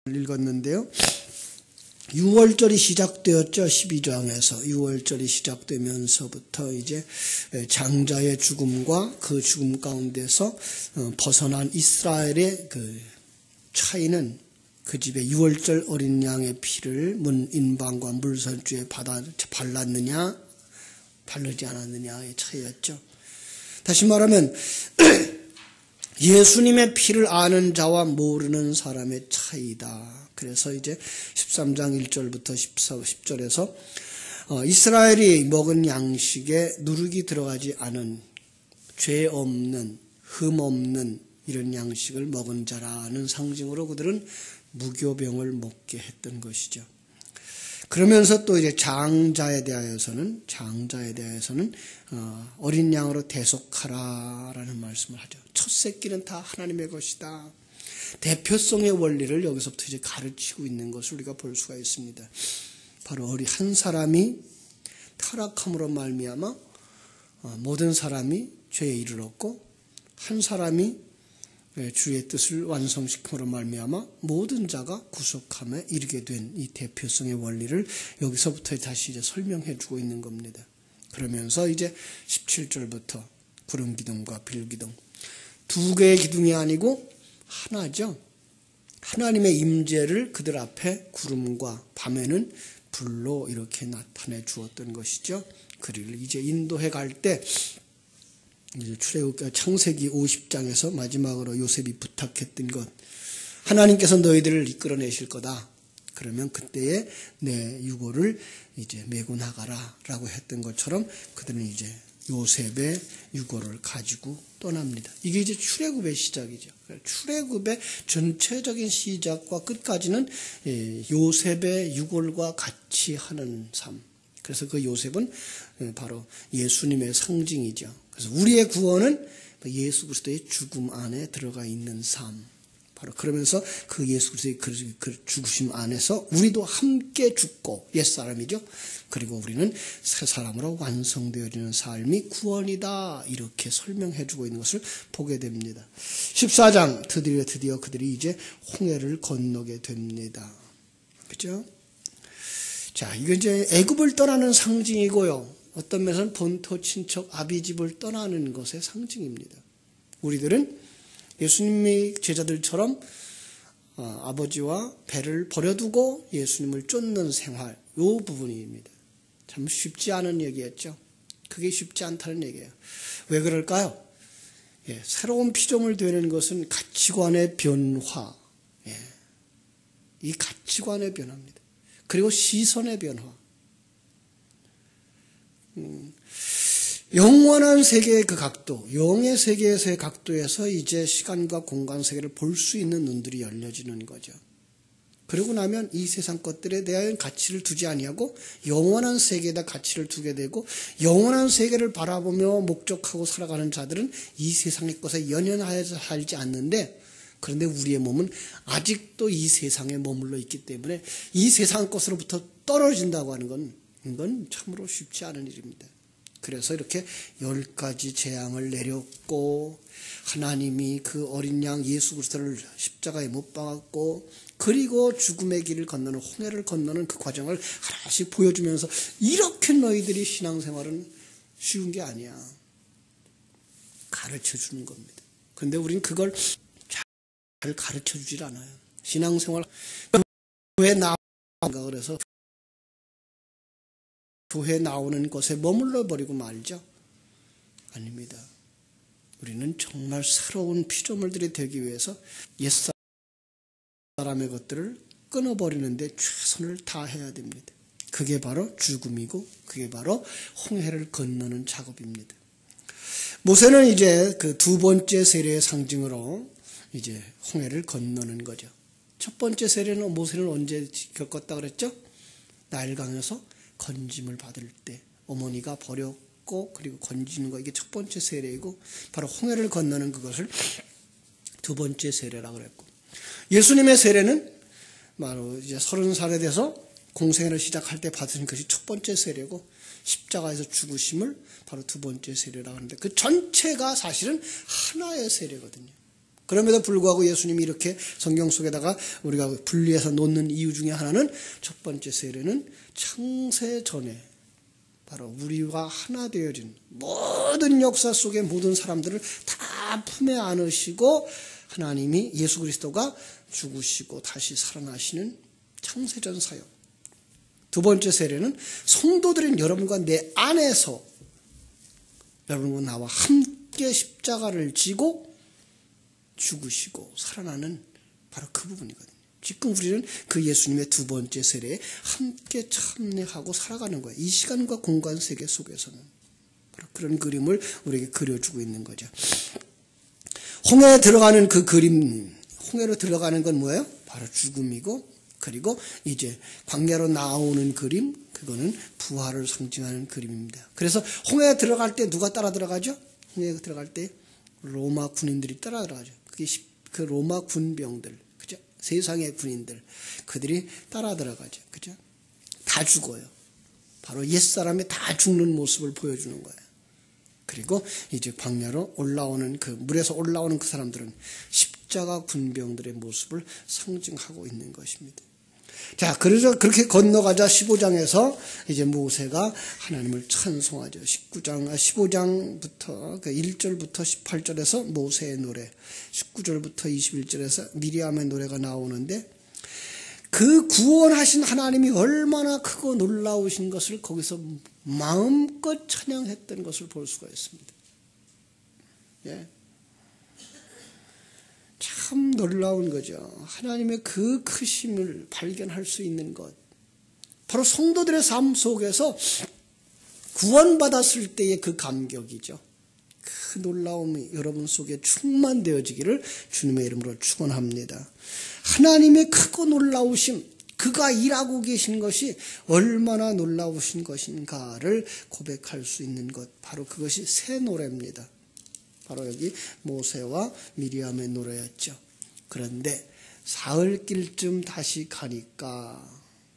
읽었는데요. 6월절이 시작되었죠. 12장에서 6월절이 시작되면서부터 이제 장자의 죽음과 그 죽음 가운데서 벗어난 이스라엘의 그 차이는 그 집에 6월절 어린 양의 피를 문 인방과 물설주에 발랐느냐 바르지 않았느냐의 차이였죠. 다시 말하면 예수님의 피를 아는 자와 모르는 사람의 차이다. 그래서 이제 13장 1절부터 10절에서 이스라엘이 먹은 양식에 누룩이 들어가지 않은 죄 없는 흠 없는 이런 양식을 먹은 자라는 상징으로 그들은 무교병을 먹게 했던 것이죠. 그러면서 또 이제 장자에 대하여서는 어린 양으로 대속하라라는 말씀을 하죠. 첫 새끼는 다 하나님의 것이다. 대표성의 원리를 여기서부터 이제 가르치고 있는 것을 우리가 볼 수가 있습니다. 바로 한 사람이 타락함으로 말미암아 모든 사람이 죄에 이르렀고 한 사람이 주의 뜻을 완성시킴으로 말미암아 모든 자가 구속함에 이르게 된 이 대표성의 원리를 여기서부터 다시 이제 설명해 주고 있는 겁니다. 그러면서 이제 17절부터 구름 기둥과 빌 기둥 두 개의 기둥이 아니고 하나죠. 하나님의 임재를 그들 앞에 구름과 밤에는 불로 이렇게 나타내 주었던 것이죠. 그를 이제 인도해 갈 때 이제 창세기 50장에서 마지막으로 요셉이 부탁했던 것, 하나님께서 너희들을 이끌어내실 거다. 그러면 그때에 내 유고를 이제 메고 나가라라고 했던 것처럼 그들은 이제 요셉의 유고를 가지고 떠납니다. 이게 이제 출애굽의 시작이죠. 출애굽의 전체적인 시작과 끝까지는 요셉의 유골과 같이 하는 삶. 그래서 그 요셉은 바로 예수님의 상징이죠. 그래서 우리의 구원은 예수 그리스도의 죽음 안에 들어가 있는 삶. 바로 그러면서 그 예수 그리스도의 그 죽으심 안에서 우리도 함께 죽고 옛사람이죠. 그리고 우리는 새 사람으로 완성되어지는 삶이 구원이다. 이렇게 설명해주고 있는 것을 보게 됩니다. 14장 드디어 그들이 이제 홍해를 건너게 됩니다. 그렇죠? 자, 이건 이제 애굽을 떠나는 상징이고요. 어떤 면에서는 본토 친척 아비집을 떠나는 것의 상징입니다. 우리들은 예수님의 제자들처럼 아버지와 배를 버려두고 예수님을 쫓는 생활, 이 부분입니다. 참 쉽지 않은 얘기였죠. 그게 쉽지 않다는 얘기예요. 왜 그럴까요? 새로운 피조물 되는 것은 가치관의 변화, 이 가치관의 변화입니다. 그리고 시선의 변화. 영원한 세계의 그 각도, 영의 세계에서의 각도에서 이제 시간과 공간 세계를 볼 수 있는 눈들이 열려지는 거죠. 그러고 나면 이 세상 것들에 대한 가치를 두지 아니하고 영원한 세계에다 가치를 두게 되고, 영원한 세계를 바라보며 목적하고 살아가는 자들은 이 세상의 것에 연연하여서 살지 않는데, 그런데 우리의 몸은 아직도 이 세상에 머물러 있기 때문에 이 세상 것으로부터 떨어진다고 하는 건 이건 참으로 쉽지 않은 일입니다. 그래서 이렇게 10가지 재앙을 내렸고, 하나님이 그 어린 양 예수 그리스도를 십자가에 못 박았고, 그리고 죽음의 길을 건너는 홍해를 건너는 그 과정을 하나씩 보여주면서 이렇게 너희들이 신앙생활은 쉬운 게 아니야. 가르쳐 주는 겁니다. 그런데 우리는 그걸 잘 가르쳐 주질 않아요. 신앙생활 왜 나온가 그래서 교회 나오는 곳에 머물러 버리고 말죠. 아닙니다. 우리는 정말 새로운 피조물들이 되기 위해서 옛사람의 것들을 끊어버리는데 최선을 다해야 됩니다. 그게 바로 죽음이고 그게 바로 홍해를 건너는 작업입니다. 모세는 이제 그 두 번째 세례의 상징으로 이제 홍해를 건너는 거죠. 첫 번째 세례는 모세는 언제 겪었다 그랬죠? 나일강에서 건짐을 받을 때 어머니가 버렸고 그리고 건지는 거, 이게 첫 번째 세례이고, 바로 홍해를 건너는 그것을 두 번째 세례라고 그랬고, 예수님의 세례는 바로 이제 30살에 돼서 공생애를 시작할 때 받은 것이 첫 번째 세례고, 십자가에서 죽으심을 바로 두 번째 세례라고 하는데, 그 전체가 사실은 하나의 세례거든요. 그럼에도 불구하고 예수님이 이렇게 성경 속에다가 우리가 분리해서 놓는 이유 중에 하나는 첫 번째 세례는 창세 전에 바로 우리와 하나 되어진 모든 역사 속의 모든 사람들을 다 품에 안으시고 하나님이 예수 그리스도가 죽으시고 다시 살아나시는 창세전 사역. 두 번째 세례는 성도들인 여러분과 내 안에서 여러분과 나와 함께 십자가를 지고 죽으시고 살아나는 바로 그 부분이거든요. 지금 우리는 그 예수님의 두 번째 세례에 함께 참여하고 살아가는 거예요. 이 시간과 공간 세계 속에서는 바로 그런 그림을 우리에게 그려주고 있는 거죠. 홍해에 들어가는 그 그림, 홍해로 들어가는 건 뭐예요? 바로 죽음이고, 그리고 이제 광야로 나오는 그림, 그거는 부활을 상징하는 그림입니다. 그래서 홍해에 들어갈 때 누가 따라 들어가죠? 홍해에 들어갈 때 로마 군인들이 따라 들어가죠. 그게 그 로마 군병들, 그죠? 세상의 군인들, 그들이 따라 들어가죠. 그죠? 다 죽어요. 바로 옛사람이 다 죽는 모습을 보여주는 거예요. 그리고 이제 광야로 올라오는 그 물에서 올라오는 그 사람들은 십자가 군병들의 모습을 상징하고 있는 것입니다. 자, 그래서 그렇게 건너가자 15장에서 이제 모세가 하나님을 찬송하죠. 15장부터 그 1절부터 18절에서 모세의 노래, 19절부터 21절에서 미리암의 노래가 나오는데 그 구원하신 하나님이 얼마나 크고 놀라우신 것을 거기서 마음껏 찬양했던 것을 볼 수가 있습니다. 예. 참 놀라운 거죠. 하나님의 그 크심을 발견할 수 있는 것. 바로 성도들의 삶 속에서 구원받았을 때의 그 감격이죠. 그 놀라움이 여러분 속에 충만되어지기를 주님의 이름으로 축원합니다. 하나님의 크고 놀라우심, 그가 일하고 계신 것이 얼마나 놀라우신 것인가를 고백할 수 있는 것, 바로 그것이 새 노래입니다. 바로 여기 모세와 미리암의 노래였죠. 그런데 사흘길쯤 다시 가니까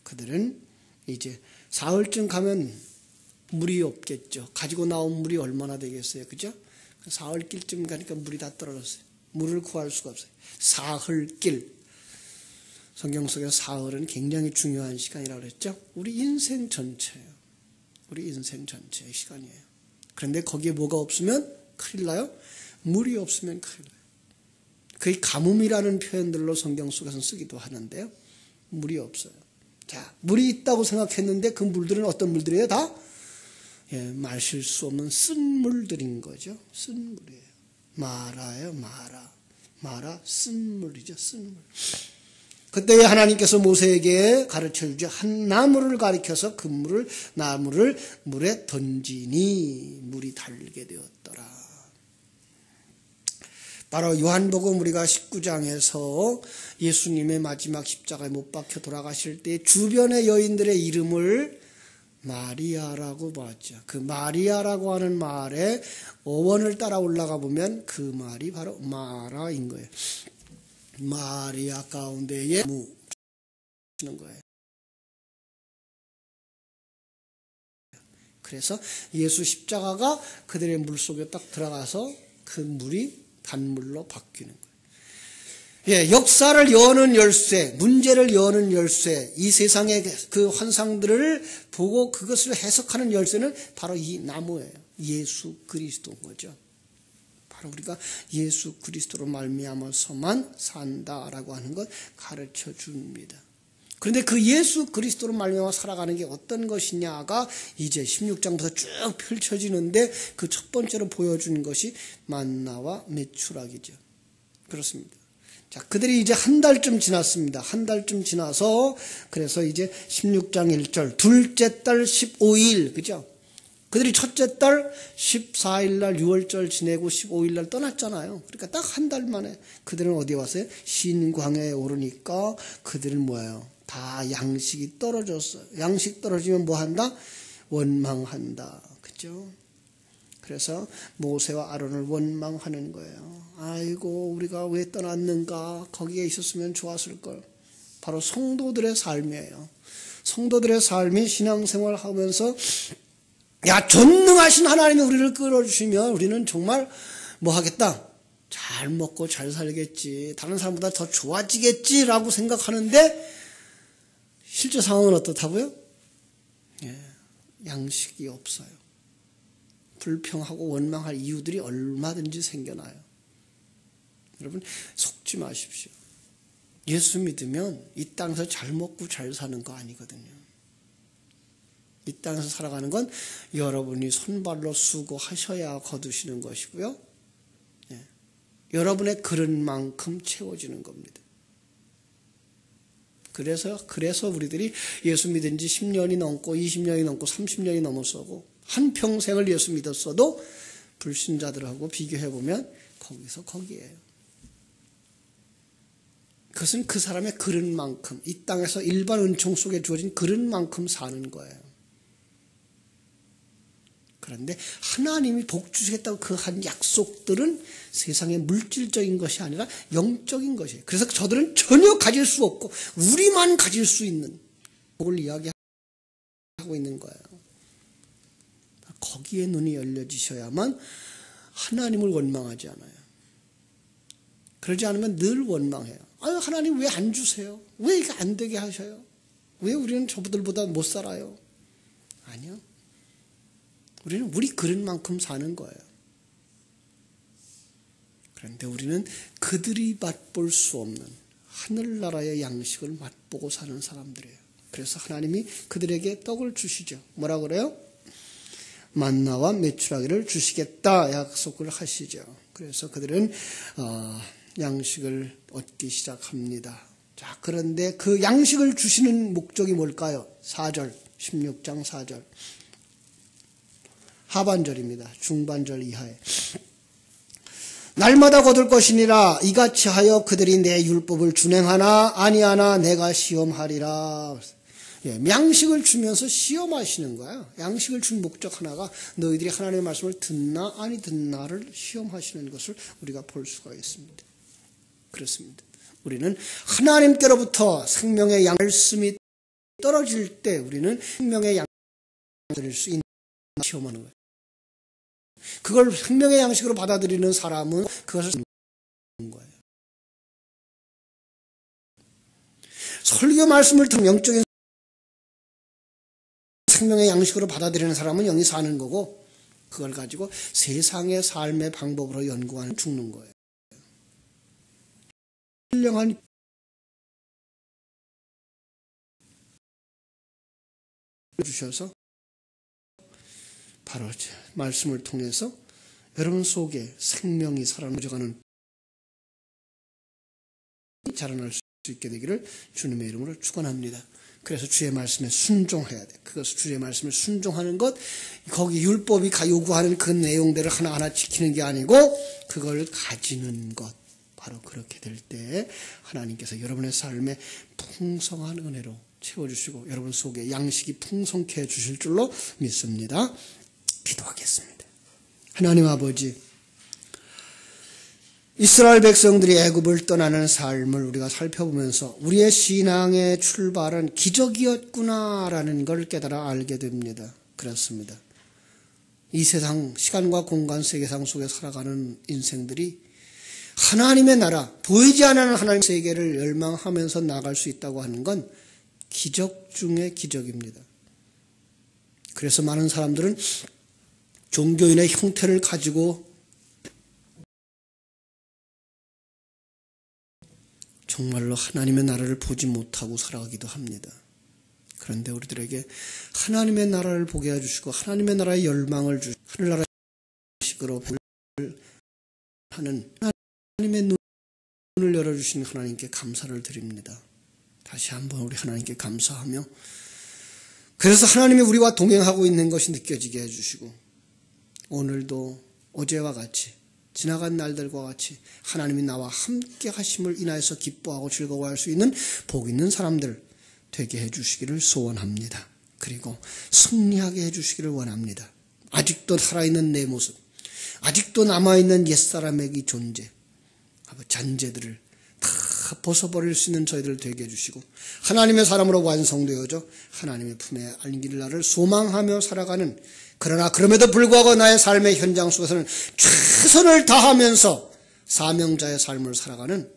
그들은 이제 사흘쯤 가면 물이 없겠죠. 가지고 나온 물이 얼마나 되겠어요. 그죠? 사흘길쯤 가니까 물이 다 떨어졌어요. 물을 구할 수가 없어요. 사흘길. 성경 속에서 사흘은 굉장히 중요한 시간이라고 그랬죠. 우리 인생 전체예요. 우리 인생 전체의 시간이에요. 그런데 거기에 뭐가 없으면 큰일 나요? 물이 없으면 큰일 나요. 그게 가뭄이라는 표현들로 성경 속에서는 쓰기도 하는데요. 물이 없어요. 자, 물이 있다고 생각했는데 그 물들은 어떤 물들이에요? 다 마실 수 없는 쓴 물들인 거죠. 쓴 물이에요. 마라예요. 마라 쓴 물이죠. 쓴 물. 그때 하나님께서 모세에게 가르쳐주죠. 한 나무를 가리켜서 그 나무를 물에 던지니 물이 달게 되었더라. 바로 요한복음 우리가 19장에서 예수님의 마지막 십자가에 못 박혀 돌아가실 때 주변의 여인들의 이름을 마리아라고 봤죠. 그 마리아라고 하는 말에 어원을 따라 올라가 보면 그 말이 바로 마라인 거예요. 마리아 가운데에 무 는 거예요. 그래서 예수 십자가가 그들의 물속에 딱 들어가서 그 물이 단물로 바뀌는 거예요. 예, 역사를 여는 열쇠, 문제를 여는 열쇠, 이 세상의 그 환상들을 보고 그것을 해석하는 열쇠는 바로 이 나무예요. 예수 그리스도인 거죠. 바로 우리가 예수 그리스도로 말미암아서만 산다라고 하는 것 가르쳐 줍니다. 그런데 그 예수 그리스도로 말미암아 살아가는 게 어떤 것이냐가 이제 16장부터 쭉 펼쳐지는데 그 첫 번째로 보여준 것이 만나와 메추라기죠. 그렇습니다. 자, 그들이 이제 한 달쯤 지났습니다. 한 달쯤 지나서 그래서 이제 16장 1절 둘째 달 15일 그죠? 그들이 첫째 달 14일 날 6월절 지내고 15일 날 떠났잖아요. 그러니까 딱 한 달 만에 그들은 어디 왔어요? 신광야에 오르니까 그들은 뭐예요? 다 양식이 떨어졌어요. 양식 떨어지면 뭐 한다? 원망한다. 그죠? 그래서 모세와 아론을 원망하는 거예요. 아이고 우리가 왜 떠났는가? 거기에 있었으면 좋았을 걸. 바로 성도들의 삶이에요. 성도들의 삶이 신앙생활 하면서 야 전능하신 하나님이 우리를 끌어주시면 우리는 정말 뭐 하겠다? 잘 먹고 잘 살겠지, 다른 사람보다 더 좋아지겠지라고 생각하는데 실제 상황은 어떻다고요? 양식이 없어요. 불평하고 원망할 이유들이 얼마든지 생겨나요. 여러분, 속지 마십시오. 예수 믿으면 이 땅에서 잘 먹고 잘 사는 거 아니거든요. 이 땅에서 살아가는 건 여러분이 손발로 수고하셔야 거두시는 것이고요. 여러분의 그릇만큼 채워지는 겁니다. 그래서 우리들이 예수 믿은 지 10년이 넘고 20년이 넘고 30년이 넘었어도 한평생을 예수 믿었어도 불신자들하고 비교해보면 거기서 거기에요. 그것은 그 사람의 그릇만큼, 이 땅에서 일반 은총 속에 주어진 그릇만큼 사는 거예요. 그런데 하나님이 복 주시겠다고 그 한 약속들은 세상의 물질적인 것이 아니라 영적인 것이에요. 그래서 저들은 전혀 가질 수 없고 우리만 가질 수 있는 복을 이야기하고 있는 거예요. 거기에 눈이 열려지셔야만 하나님을 원망하지 않아요. 그러지 않으면 늘 원망해요. 아유, 하나님 왜 안 주세요? 왜 이게 안 되게 하셔요? 왜 우리는 저들보다 못 살아요? 아니요. 우리는 우리 그릇만큼 사는 거예요. 그런데 우리는 그들이 맛볼 수 없는 하늘나라의 양식을 맛보고 사는 사람들이에요. 그래서 하나님이 그들에게 떡을 주시죠. 뭐라 그래요? 만나와 메추라기를 주시겠다 약속을 하시죠. 그래서 그들은 양식을 얻기 시작합니다. 자, 그런데 그 양식을 주시는 목적이 뭘까요? 4절, 16장 4절. 하반절입니다. 중반절 이하에. 날마다 거둘 것이니라 이같이 하여 그들이 내 율법을 준행하나 아니하나 내가 시험하리라. 양식을 주면서 시험하시는 거예요. 양식을 준 목적 하나가 너희들이 하나님의 말씀을 듣나 아니 듣나를 시험하시는 것을 우리가 볼 수가 있습니다. 그렇습니다. 우리는 하나님께로부터 생명의 말씀이 떨어질 때 우리는 생명의 양식을 드릴 수 있는 시험하는 거예요. 그걸 생명의 양식으로 받아들이는 사람은 그것을 쓰는 거예요. 설교 말씀을 통해 영적인 생명의 양식으로 받아들이는 사람은 영이 사는 거고 그걸 가지고 세상의 삶의 방법으로 연구하는 죽는 거예요. 훌륭한 주셔서 바로 말씀을 통해서 여러분 속에 생명이 살아나가는 자라날 수 있게 되기를 주님의 이름으로 축원합니다. 그래서 주의 말씀에 순종해야 돼. 그것을 주의 말씀을 순종하는 것, 거기 율법이 요구하는 그 내용들을 하나하나 지키는 게 아니고 그걸 가지는 것. 바로 그렇게 될 때 하나님께서 여러분의 삶에 풍성한 은혜로 채워주시고 여러분 속에 양식이 풍성케 해주실 줄로 믿습니다. 기도하겠습니다. 하나님 아버지, 이스라엘 백성들이 애굽을 떠나는 삶을 우리가 살펴보면서 우리의 신앙의 출발은 기적이었구나라는 걸 깨달아 알게 됩니다. 그렇습니다. 이 세상, 시간과 공간 세계상 속에 살아가는 인생들이 하나님의 나라, 보이지 않는 하나님의 세계를 열망하면서 나갈 수 있다고 하는 건 기적 중의 기적입니다. 그래서 많은 사람들은 종교인의 형태를 가지고 정말로 하나님의 나라를 보지 못하고 살아가기도 합니다. 그런데 우리들에게 하나님의 나라를 보게 해주시고 하나님의 나라의 열망을 주시고 하늘나라의 식으로 하는 하나님의 눈을 열어주신 하나님께 감사를 드립니다. 다시 한번 우리 하나님께 감사하며 그래서 하나님이 우리와 동행하고 있는 것이 느껴지게 해주시고 오늘도 어제와 같이 지나간 날들과 같이 하나님이 나와 함께 하심을 인하여서 기뻐하고 즐거워할 수 있는 복 있는 사람들 되게 해주시기를 소원합니다. 그리고 승리하게 해주시기를 원합니다. 아직도 살아있는 내 모습, 아직도 남아있는 옛사람의 이 존재, 잔재들을 다 벗어버릴 수 있는 저희들을 되게 해주시고 하나님의 사람으로 완성되어져 하나님의 품에 안길 날을 소망하며 살아가는, 그러나 그럼에도 불구하고 나의 삶의 현장 속에서는 최선을 다하면서 사명자의 삶을 살아가는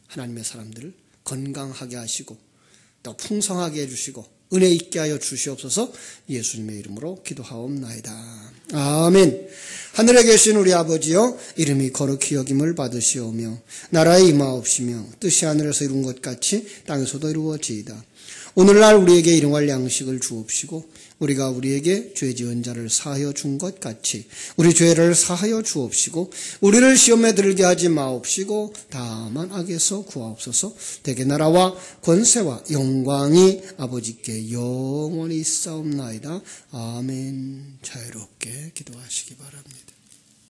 하나님의 사람들을 건강하게 하시고 또 풍성하게 해주시고 은혜 있게 하여 주시옵소서. 예수님의 이름으로 기도하옵나이다. 아멘. 하늘에 계신 우리 아버지여, 이름이 거룩히 여김을 받으시오며 나라의 임하옵시며 뜻이 하늘에서 이룬 것 같이 땅에서도 이루어지이다. 오늘날 우리에게 일용할 양식을 주옵시고 우리가 우리에게 죄 지은 자를 사하여 준 것 같이 우리 죄를 사하여 주옵시고 우리를 시험에 들게 하지 마옵시고 다만 악에서 구하옵소서. 대개 나라와 권세와 영광이 아버지께 영원히 있사옵나이다. 아멘. 자유롭게 기도하시기 바랍니다.